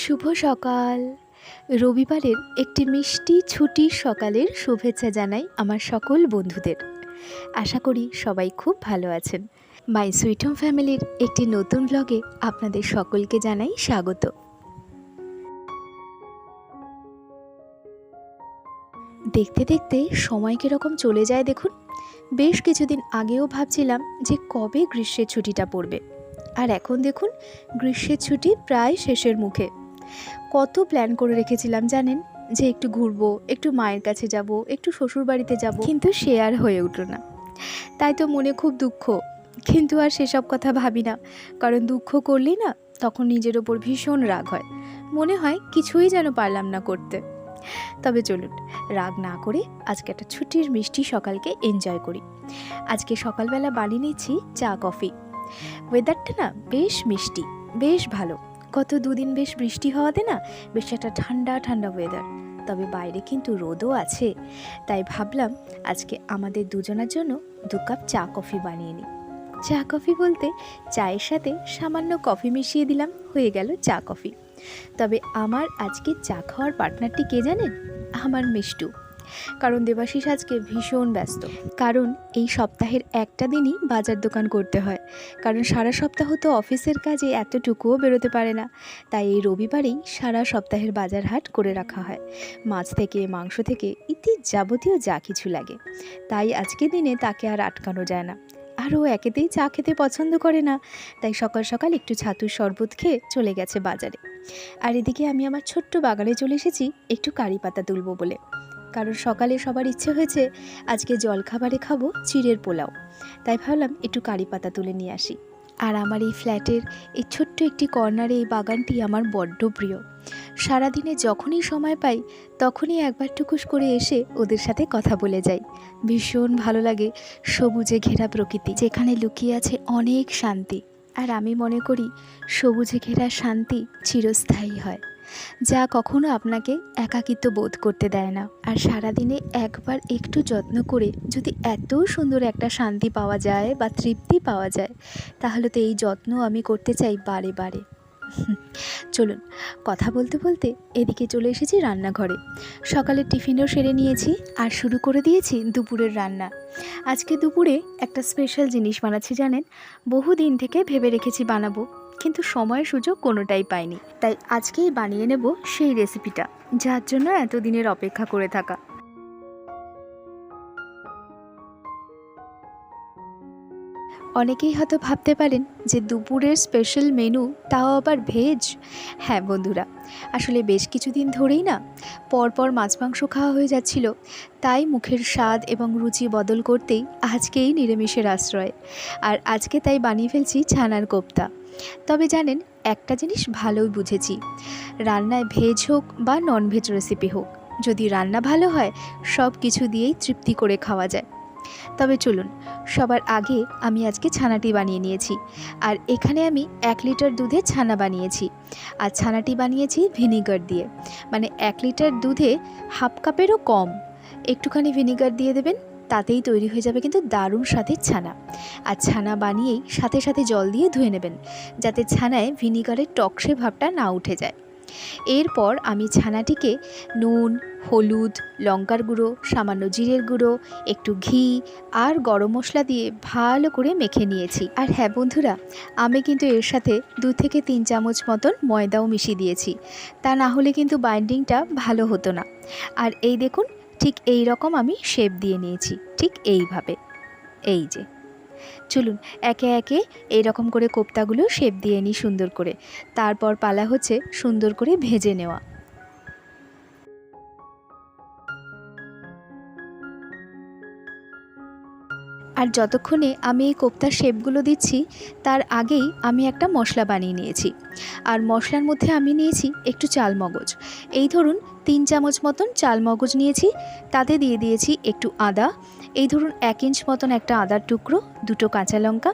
শুভ সকাল। রবিবারের একটি মিষ্টি ছুটির সকালের শুভেচ্ছা জানাই আমার সকল বন্ধুদের। আশা করি সবাই খুব ভালো আছেন। মাই সুইট হোম ফ্যামিলির একটি নতুন ব্লগে আপনাদের সকলকে জানাই স্বাগত। দেখতে দেখতে সময় কীরকম চলে যায় দেখুন। বেশ কিছুদিন আগেও ভাবছিলাম যে কবে গ্রীষ্মের ছুটিটা পড়বে, আর এখন দেখুন গ্রীষ্মের ছুটি প্রায় শেষের মুখে। কত প্ল্যান করে রেখেছিলাম জানেন, যে একটু ঘুরবো, একটু মায়ের কাছে যাব, একটু শ্বশুর বাড়িতে যাব, কিন্তু সে আর হয়ে উঠল না। তাই তো মনে খুব দুঃখ, কিন্তু আর সেসব কথা ভাবি না, কারণ দুঃখ করলেই না তখন নিজের ওপর ভীষণ রাগ হয়, মনে হয় কিছুই যেন পারলাম না করতে। তবে চলুন রাগ না করে আজকে একটা ছুটির মিষ্টি সকালকে এনজয় করি। আজকে সকালবেলা বানিয়ে নিচ্ছি চা কফি। ওয়েদারটা না বেশ মিষ্টি, বেশ ভালো। গত দুদিন বেশ বৃষ্টি হওয়াতে না বেশ একটা ঠান্ডা ঠান্ডা ওয়েদার, তবে বাইরে কিন্তু রোদও আছে। তাই ভাবলাম আজকে আমাদের দুজনের জন্য 2 কাপ চা কফি বানিয়ে নিই। চা কফি বলতে চায়ের সাথে সামান্য কফি মিশিয়ে দিলাম, হয়ে গেল চা কফি। তবে আমার আজকে চা খাওয়ার পার্টনারটি কে জানেন? আমার মিষ্টু। কারণ দেবাশিস আজকে ভীষণ ব্যস্ত, কারণ এই সপ্তাহের একটা দিনই বাজার দোকান করতে হয়, কারণ সারা সপ্তাহ তো অফিসের কাজে এতটুকুও বেরোতে পারে না। তাই এই রবিবারেই সারা সপ্তাহের বাজার হাট করে রাখা হয়, মাছ থেকে মাংস থেকে ইত্যাদি যাবতীয় যা কিছু লাগে। তাই আজকে দিনে তাকে আর আটকানো যায় না, আর ও একেতেই চা খেতে পছন্দ করে না। তাই সকাল সকাল একটু ছাতুর শরবত খেয়ে চলে গেছে বাজারে। আর এদিকে আমি আমার ছোট্ট বাগানে চলে এসেছি একটু কারি পাতা তুলবো বলে, কারণ সকালে সবার ইচ্ছে হয়েছে আজকে জলখাবারে খাবো চিড়ের পোলাও। তাই ভাবলাম একটু কারি পাতা তুলে নিয়ে আসি। আর আমার এই ফ্ল্যাটের এই ছোট্ট একটি কর্নারে এই বাগানটি আমার বড্ড প্রিয়। সারাদিনে যখনই সময় পাই তখনই একবার টুকুস করে এসে ওদের সাথে কথা বলে যাই। ভীষণ ভালো লাগে সবুজে ঘেরা প্রকৃতি, যেখানে লুকিয়ে আছে অনেক শান্তি। আর আমি মনে করি সবুজে ঘেরা শান্তি চিরস্থায়ী হয়, যা কখনো আপনাকে একাকিত্ব বোধ করতে দেয় না। আর সারাদিনে একবার একটু যত্ন করে যদি এত সুন্দর একটা শান্তি পাওয়া যায় বা তৃপ্তি পাওয়া যায়, তাহলে তো এই যত্ন আমি করতে চাই বারে বারে। চলুন কথা বলতে বলতে এদিকে চলে এসেছি রান্নাঘরে। সকালের টিফিনও সেরে নিয়েছি আর শুরু করে দিয়েছি দুপুরের রান্না। আজকে দুপুরে একটা স্পেশাল জিনিস বানাচ্ছি জানেন। বহুদিন থেকে ভেবে রেখেছি বানাবো, কিন্তু সময়ের সুযোগ কোনোটাই পাইনি। তাই আজকেই বানিয়ে নেব সেই রেসিপিটা, যার জন্য এতদিনের অপেক্ষা করে থাকা। অনেকেই হয়তো ভাবতে পারেন যে দুপুরের স্পেশাল মেনু, তাও আবার ভেজ। হ্যাঁ বন্ধুরা, আসলে বেশ কিছুদিন ধরেই না পরপর মাছ মাংস খাওয়া হয়ে যাচ্ছিল, তাই মুখের স্বাদ এবং রুচি বদল করতেই আজকেই নিরামিষের আশ্রয়। আর আজকে তাই বানিয়ে ফেলছি ছানার কোপ্তা। তবে জানেন একটা জিনিস ভালোই বুঝেছি, রান্নায় ভেজ হোক বা ননভেজ রেসিপি হোক, যদি রান্না ভালো হয় সব কিছু দিয়েই তৃপ্তি করে খাওয়া যায়। তবে চলুন সবার আগে আমি আজকে ছানাটি বানিয়ে নিয়েছি। আর এখানে আমি 1 লিটার দুধে ছানা বানিয়েছি, আর ছানাটি বানিয়েছি ভিনিগার দিয়ে। মানে 1 লিটার দুধে হাফ কাপেরও কম একটুখানি ভিনিগার দিয়ে দেবেন, তাতেই তৈরি হয়ে যাবে কিন্তু দারুণ স্বাদের ছানা। আর ছানা বানিয়েই সাথে সাথে জল দিয়ে ধুয়ে নেবেন, যাতে ছানায় ভিনিগারের টকসে ভাবটা না উঠে যায়। এরপর আমি ছানাটিকে নুন, হলুদ, লঙ্কার গুঁড়ো, সামান্য জিরের গুঁড়ো, একটু ঘি আর গরম মশলা দিয়ে ভালো করে মেখে নিয়েছি। আর হ্যাঁ বন্ধুরা, আমি কিন্তু এর সাথে 2 থেকে 3 চামচ মতন ময়দাও মিশিয়ে দিয়েছি, তা না হলে কিন্তু বাইন্ডিংটা ভালো হতো না। আর এই দেখুন ঠিক এই রকম আমি শেপ দিয়ে নিয়েছি, ঠিক এইভাবে। এই যে চলুন একে একে এইরকম করে কোপ্তাগুলো শেপ দিয়ে নিই সুন্দর করে। তারপর পালা হচ্ছে সুন্দর করে ভেজে নেওয়া। আর যতক্ষণে আমি এই কোপ্তার শেপগুলো দিচ্ছি, তার আগেই আমি একটা মশলা বানিয়ে নিয়েছি। আর মশলার মধ্যে আমি নিয়েছি একটু চালমগজ। এই ধরুন 3 চামচ মতন চালমগজ নিয়েছি, তাতে দিয়ে দিয়েছি একটু আদা। এই ধরুন 1 ইঞ্চ মতন একটা আদার টুকরো, 2টো কাঁচা লঙ্কা,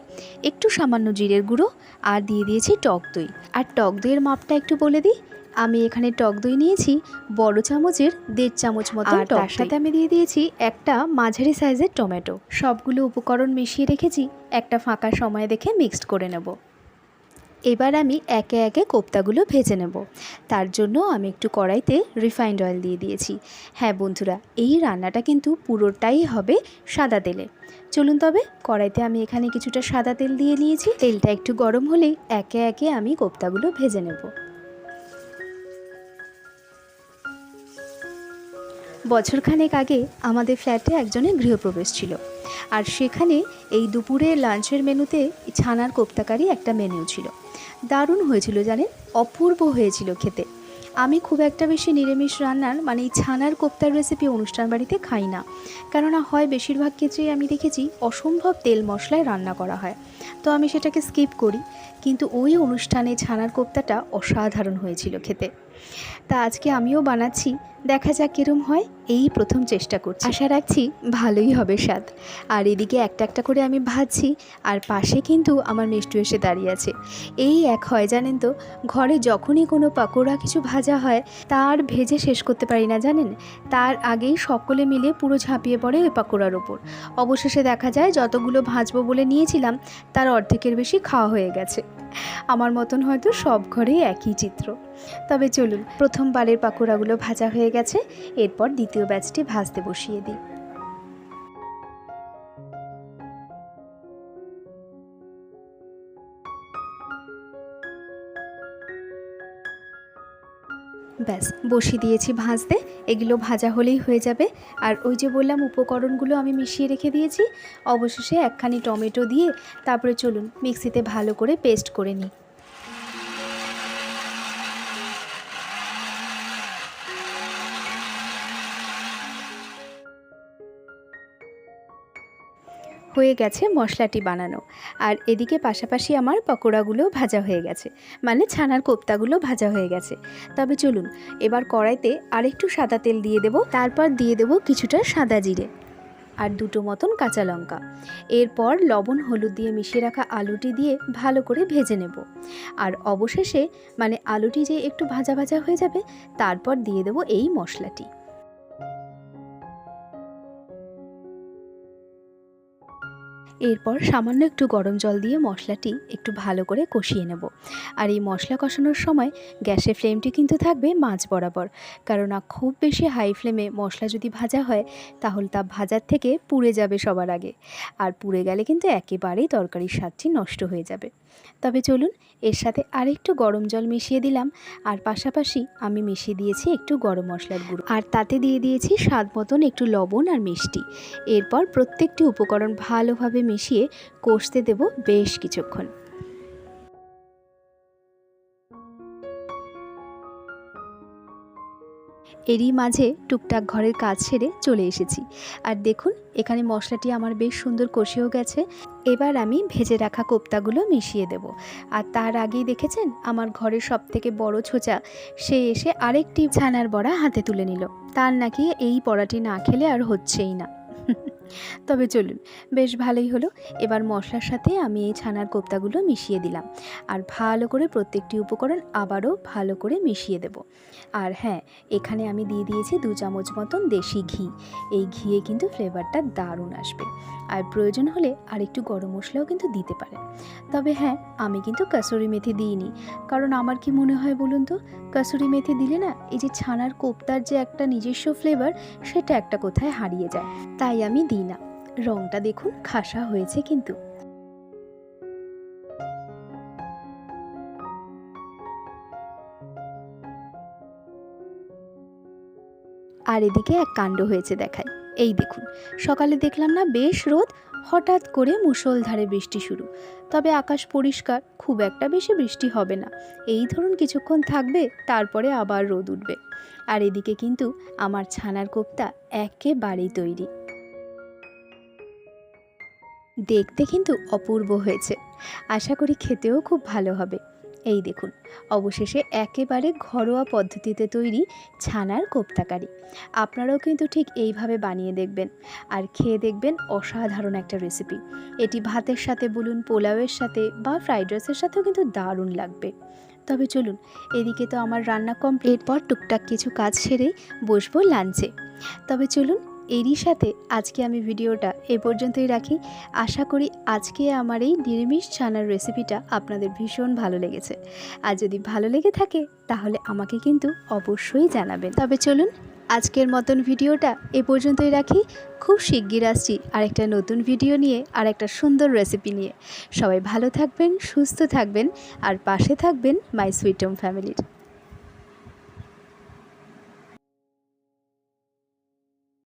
একটু সামান্য জিরের গুঁড়ো, আর দিয়ে দিয়েছি টক দই। আর টক দইয়ের মাপটা একটু বলে দিই, আমি এখানে টক দই নিয়েছি বড় চামচের 1.5 চামচ মতো। আর তার সাথে আমি দিয়ে দিয়েছি একটা মাঝারি সাইজের টমেটো। সবগুলো উপকরণ মিশিয়ে রেখেছি, একটা ফাঁকা সময় দেখে মিক্সড করে নেব। এবার আমি একে একে কোপ্তাগুলো ভেজে নেব। তার জন্য আমি একটু কড়াইতে রিফাইন্ড অয়েল দিয়ে দিয়েছি। হ্যাঁ বন্ধুরা, এই রান্নাটা কিন্তু পুরোটাই হবে সাদা তেলে। চলুন তবে কড়াইতে আমি এখানে কিছুটা সাদা তেল দিয়ে নিয়েছি। তেলটা একটু গরম হলেই একে একে আমি কোপ্তাগুলো ভেজে নেব। বছরখানেক আগে আমাদের ফ্ল্যাটে একজনের গৃহপ্রবেশ ছিল, আর সেখানে এই দুপুরে লাঞ্চের মেনুতে ছানার কোপ্তাকারি একটা মেনু ছিল। দারুণ হয়েছিল জানেন, অপূর্ব হয়েছিল খেতে। আমি খুব একটা বেশি নিরামিষ রান্নার মানে এই ছানার কোপ্তার রেসিপি অনুষ্ঠান বাড়িতে খাই না, কেননা হয় বেশিরভাগ ক্ষেত্রেই আমি দেখেছি অসম্ভব তেল মশলায় রান্না করা হয়, তো আমি সেটাকে স্কিপ করি। কিন্তু ওই অনুষ্ঠানে ছানার কোপ্তাটা অসাধারণ হয়েছিল খেতে। তা আজকে আমিও বানাচ্ছি, দেখা যাক কিরম হয়। এই প্রথম চেষ্টা করছি, আশা রাখছি ভালোই হবে স্বাদ। আর এদিকে একটা একটা করে আমি ভাজছি, আর পাশে কিন্তু আমার মিষ্টু এসে দাঁড়িয়ে আছে। এই এক হয় জানেন তো, ঘরে যখনই কোনো পাকোড়া কিছু ভাজা হয় তার ভেজে শেষ করতে পারি না জানেন, তার আগেই সকলে মিলে পুরো ঝাঁপিয়ে পড়ে ওই পাকোড়ার ওপর। অবশেষে দেখা যায় যতগুলো ভাজবো বলে নিয়েছিলাম তার অর্ধেকের বেশি খাওয়া হয়ে গেছে। আমার মতন হয়তো সব ঘরেই একই চিত্র। তবে চলুন, প্রথমবারের পাকোড়াগুলো ভাজা হয়ে গেছে, এরপর দ্বিতীয় ব্যাচটি ভাজতে বসিয়ে দিই। ব্যাস বসিয়ে দিয়েছি ভাজতে, এগুলো ভাজা হলেই হয়ে যাবে। আর ওই যে বললাম উপকরণগুলো আমি মিশিয়ে রেখে দিয়েছি, অবশেষে একখানি টমেটো দিয়ে তারপরে চলুন মিক্সিতে ভালো করে পেস্ট করে নিই। হয়ে গেছে মশলাটি বানানো, আর এদিকে পাশাপাশি আমার পকোড়াগুলো ভাজা হয়ে গেছে, মানে ছানার কোপ্তাগুলো ভাজা হয়ে গেছে। তবে চলুন এবার কড়াইতে আরেকটু সাদা তেল দিয়ে দেব, তারপর দিয়ে দেব কিছুটা সাদা জিরে আর দুটো মতন কাঁচা লঙ্কা। এরপর লবণ হলুদ দিয়ে মিশিয়ে রাখা আলুটি দিয়ে ভালো করে ভেজে নেব। আর অবশেষে মানে আলুটি যে একটু ভাজা ভাজা হয়ে যাবে তারপর দিয়ে দেব এই মশলাটি। এরপর সামান্য একটু গরম জল দিয়ে মশলাটি একটু ভালো করে কষিয়ে নেব। আর এই মশলা কষানোর সময় গ্যাসের ফ্লেমটি কিন্তু থাকবে মাঝ বরাবর, কেননা খুব বেশি হাই ফ্লেমে মশলা যদি ভাজা হয় তাহলে তা ভাজার থেকে পুড়ে যাবে সবার আগে, আর পুড়ে গেলে কিন্তু একেবারেই তরকারির স্বাদটি নষ্ট হয়ে যাবে। তবে চলুন এর সাথে আরেকটু গরম জল মিশিয়ে দিলাম, আর পাশাপাশি আমি মিশিয়ে দিয়েছি একটু গরম মশলার গুঁড়ো, আর তাতে দিয়ে দিয়েছি স্বাদ মতন একটু লবণ আর মিষ্টি। এরপর প্রত্যেকটি উপকরণ ভালোভাবে মিশিয়ে কষতে দেব বেশ কিছুক্ষণ। এরই মাঝে টুকটাক ঘরের কাজ সেরে চলে এসেছি, আর দেখুন এখানে মশলাটি আমার বেশ সুন্দর কষেও গেছে। এবার আমি ভেজে রাখা কোপ্তাগুলো মিশিয়ে দেব। আর তার আগেই দেখেছেন আমার ঘরের সবথেকে বড় ছোচা, সে এসে আরেকটি ছানার বড়া হাতে তুলে নিল। তার নাকি এই বড়াটি না খেলে আর হচ্ছেই না। তবে চলুন বেশ ভালোই হলো। এবার মশলার সাথে আমি এই ছানার কোপ্তাগুলো মিশিয়ে দিলাম, আর ভালো করে প্রত্যেকটি উপকরণ আবারও ভালো করে মিশিয়ে দেব। আর হ্যাঁ, এখানে আমি দিয়ে দিয়েছি 2 চামচ মতন দেশি ঘি। এই ঘিয়ে কিন্তু ফ্লেভারটা দারুণ আসবে, আর প্রয়োজন হলে আর একটু গরম মশলাও কিন্তু দিতে পারেন। তবে হ্যাঁ, আমি কিন্তু কাসুরি মেথি দিইনি, কারণ আমার কি মনে হয় বলুন তো, কাসুরি মেথি দিলে না এই যে ছানার কোপ্তার যে একটা নিজস্ব ফ্লেভার সেটা একটা কোথায় হারিয়ে যায়, তাই আমি দিই না। রংটা দেখুন খাসা হয়েছে কিন্তু। আর এদিকে এক কাণ্ড হয়েছে দেখায়। এই দেখুন, সকালে দেখলাম না বেশ রোদ, হঠাৎ করে মুষলধারে বৃষ্টি শুরু। তবে আকাশ পরিষ্কার, খুব একটা বেশি বৃষ্টি হবে না, এই ধরুন কিছুক্ষণ থাকবে তারপরে আবার রোদ উঠবে। আর এদিকে কিন্তু আমার ছানার কোপ্তা একেবারেই তৈরি। দেখতে কিন্তু অপূর্ব হয়েছে, আশা করি খেতেও খুব ভালো হবে। এই দেখুন অবশেষে একেবারে ঘরোয়া পদ্ধতিতে তৈরি ছানার কোপ্তাকারি। আপনারাও কিন্তু ঠিক এইভাবে বানিয়ে দেখবেন, আর খেয়ে দেখবেন অসাধারণ একটা রেসিপি। এটি ভাতের সাথে বলুন, পোলাওয়ের সাথে বা ফ্রাইড রাইসের সাথেও কিন্তু দারুণ লাগবে। তবে চলুন, এদিকে তো আমার রান্না কমপ্লিট, এরপর টুকটাক কিছু কাজ সেরে বসবো লাঞ্চে। তবে চলুন এরই সাথে আজকে আমি ভিডিওটা এ পর্যন্তই রাখি। আশা করি আজকে আমার এই নিরামিষ ছানার রেসিপিটা আপনাদের ভীষণ ভালো লেগেছে। আর যদি ভালো লেগে থাকে তাহলে আমাকে কিন্তু অবশ্যই জানাবেন। তবে চলুন আজকের মতন ভিডিওটা এ পর্যন্তই রাখি। খুব শিগগির আসছি আরেকটা নতুন ভিডিও নিয়ে, আর একটা সুন্দর রেসিপি নিয়ে। সবাই ভালো থাকবেন, সুস্থ থাকবেন, আর পাশে থাকবেন মাই সুইট হোম ফ্যামিলির।